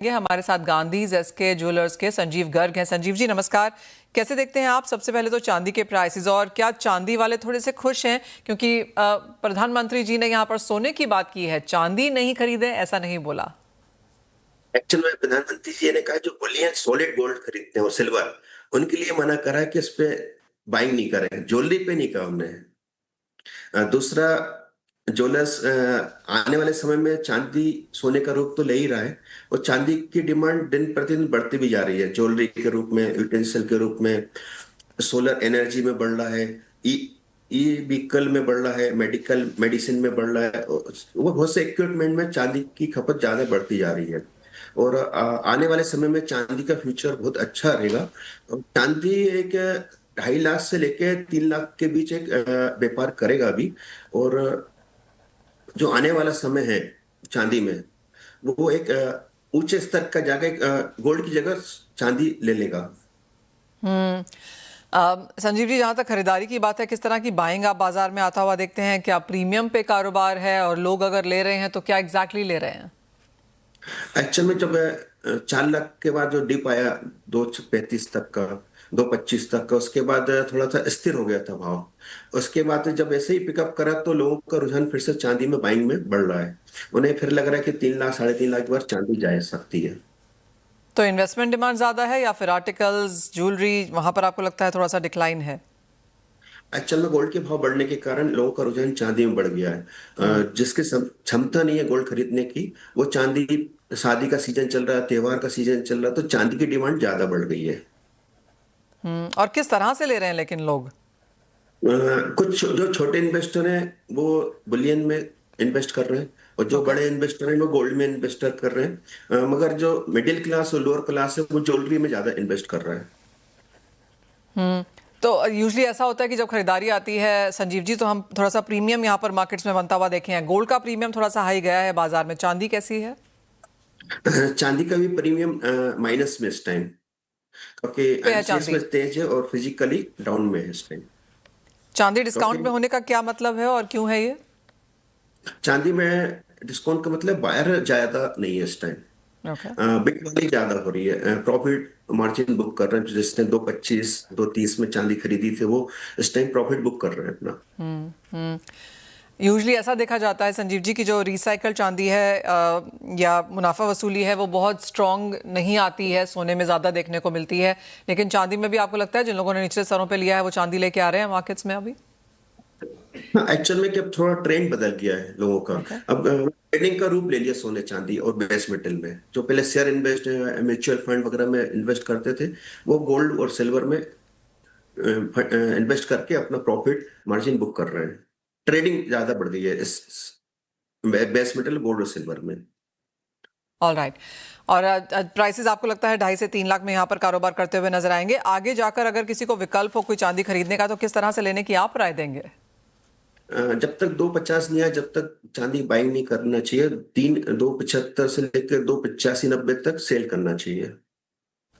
ये हमारे साथ गांधीज एसके ज्वेलर्स के संजीव गर्ग हैं। संजीव जी नमस्कार, कैसे देखते हैं आप सबसे पहले तो चांदी के प्राइसेस, और क्या चांदी वाले थोड़े से खुश हैं क्योंकि प्रधानमंत्री जी ने यहाँ पर सोने की बात की है, चांदी नहीं खरीदे ऐसा नहीं बोला। एक्चुअल में प्रधानमंत्री जी ने कहा जो बुलियन सॉलिड गोल्ड खरीदते हैं और सिल्वर, उनके लिए मना करा है कि इस पे बाइंग नहीं करें, ज्वेलरी पे नहीं कहा हमने। दूसरा, ज्वेलर्स आने वाले समय में चांदी सोने का रूप तो ले ही रहा है, और चांदी की डिमांड दिन प्रतिदिन बढ़ती भी जा रही है, ज्वेलरी के रूप में, यूटेंसिल के रूप में, सोलर एनर्जी में बढ़ रहा है, ई ई व्हीकल में बढ़ रहा है, मेडिकल मेडिसिन में बढ़ रहा है, वो बहुत से इक्विपमेंट में चांदी की खपत ज्यादा बढ़ती जा रही है। और आने वाले समय में चांदी का फ्यूचर बहुत अच्छा रहेगा। और चांदी एक 2.5 लाख से लेके 3 लाख के बीच एक व्यापार करेगा अभी। और जो आने वाला समय है चांदी में, वो एक ऊंचे स्तर का जाकर एक गोल्ड की जगह चांदी ले लेगा। संजीव जी, जहां तक खरीदारी की बात है, किस तरह की बाइंग आप बाजार में आता हुआ देखते हैं? क्या प्रीमियम पे कारोबार है, और लोग अगर ले रहे हैं तो क्या एग्जैक्टली ले रहे हैं? एक्चुअल में जब 4 लाख के बाद जो डिप आया 2.35 तक का, 2.25 तक का, उसके बाद थोड़ा सा स्थिर हो गया था भाव। उसके बाद जब ऐसे ही पिकअप करा तो लोगों का रुझान फिर से चांदी में बाइंग में बढ़ रहा है। उन्हें फिर लग रहा है कि 3 लाख 3.5 लाख के बाद चांदी जा सकती है। तो इन्वेस्टमेंट डिमांड ज्यादा है या फिर आर्टिकल्स ज्वेलरी, वहां पर आपको लगता है थोड़ा सा डिक्लाइन है? एक्चुअल में गोल्ड के भाव बढ़ने के कारण लोगों का रुझान चांदी में बढ़ गया है। जिसके क्षमता नहीं है गोल्ड खरीदने की, वो चांदी, शादी का सीजन चल रहा है, त्योहार का सीजन चल रहा है, तो चांदी की डिमांड ज्यादा बढ़ गई है। और किस तरह से ले रहे हैं लेकिन लोग? कुछ जो छोटे इन्वेस्टर हैं वो बुलियन में इन्वेस्ट कर रहे हैं, और जो ओके। बड़े इन्वेस्टर हैं वो गोल्ड में इन्वेस्टर कर रहे हैं। मगर जो मिडिल क्लास और लोअर क्लास है वो ज्वेलरी में ज्यादा इन्वेस्ट कर रहा है। तो यूजली ऐसा होता है कि जब खरीदारी आती है संजीव जी, तो हम थोड़ा सा प्रीमियम यहाँ पर मार्केट्स में बनता हुआ देखे हैं। गोल्ड का प्रीमियम थोड़ा सा हाई गया है बाजार में, चांदी कैसी है? चांदी का भी प्रीमियम माइनस में इस टाइम, क्योंकि पे है एमसीएक्स चांदी? में तेज है और फिजिकली डाउन में है इस टाइम। चांदी क्योंकि डिस्काउंट में होने का क्या मतलब है और क्यों है ये? चांदी में डिस्काउंट का मतलब बायर ज्यादा नहीं है इस टाइम, ओके। बिक वाली ज्यादा हो रही है, प्रॉफिट मार्जिन बुक कर रहे हैं। जिसने 2.25 2.30 में चांदी खरीदी थी वो इस टाइम प्रॉफिट बुक कर रहे हैं अपना। यूजली ऐसा देखा जाता है संजीव जी कि जो रिसाइकल चांदी है या मुनाफा वसूली है वो बहुत स्ट्रांग नहीं आती है, सोने में ज़्यादा देखने को मिलती है। लेकिन चांदी में भी आपको लगता है जिन लोगों ने निचले स्तरों पे लिया है वो चांदी लेके आ रहे हैं मार्केट्स में अभी? हाँ, एक्चुअल में क्या अब थोड़ा ट्रेंड बदल गया है लोगों का। ओके। अब ट्रेडिंग का रूप ले लिया सोने चांदी और बेस मेटल में। जो पहले शेयर इन्वेस्ट, म्यूचुअल फंड वगैरह में इन्वेस्ट करते थे, वो गोल्ड और सिल्वर में इन्वेस्ट करके अपना प्रॉफिट मार्जिन बुक कर रहे हैं। ट्रेडिंग ज्यादा बढ़ गई है इस बेस मेटल, गोल्ड और सिल्वर में। All right. और प्राइसेस आपको लगता है 2.5 से 3 लाख में यहाँ पर कारोबार करते हुए नजर आएंगे? आगे जाकर अगर किसी को विकल्प हो कोई चांदी खरीदने का, तो किस तरह से लेने की आप राय देंगे? जब तक 2.50 नहीं आया, जब तक चांदी बाइंग नहीं करना चाहिए। 2.75 से लेकर 2.85-90 तक सेल करना चाहिए।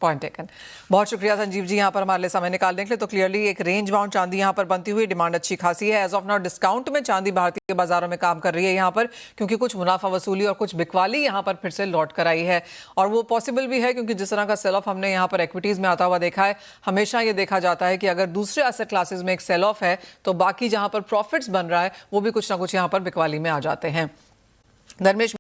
Point taken. बहुत शुक्रिया संजीव जी यहाँ पर हमारे लिए समय निकालने के लिए। तो क्लियरली एक रेंज बाउंड चांदी यहाँ पर बनती हुई, डिमांड अच्छी खासी है। एज ऑफ नाउ डिस्काउंट में चांदी भारतीय बाजारों में काम कर रही है यहाँ पर, क्योंकि कुछ मुनाफा वसूली और कुछ बिकवाली यहाँ पर फिर से लौट कर आई है। और वो पॉसिबल भी है क्योंकि जिस तरह का सेल ऑफ हमने यहाँ पर इक्विटीज में आता हुआ देखा है, हमेशा ये देखा जाता है कि अगर दूसरे एसेट क्लासेस में एक सेल ऑफ है तो बाकी जहाँ पर प्रॉफिट्स बन रहा है वो भी कुछ ना कुछ यहाँ पर बिकवाली में आ जाते हैं। धर्मेश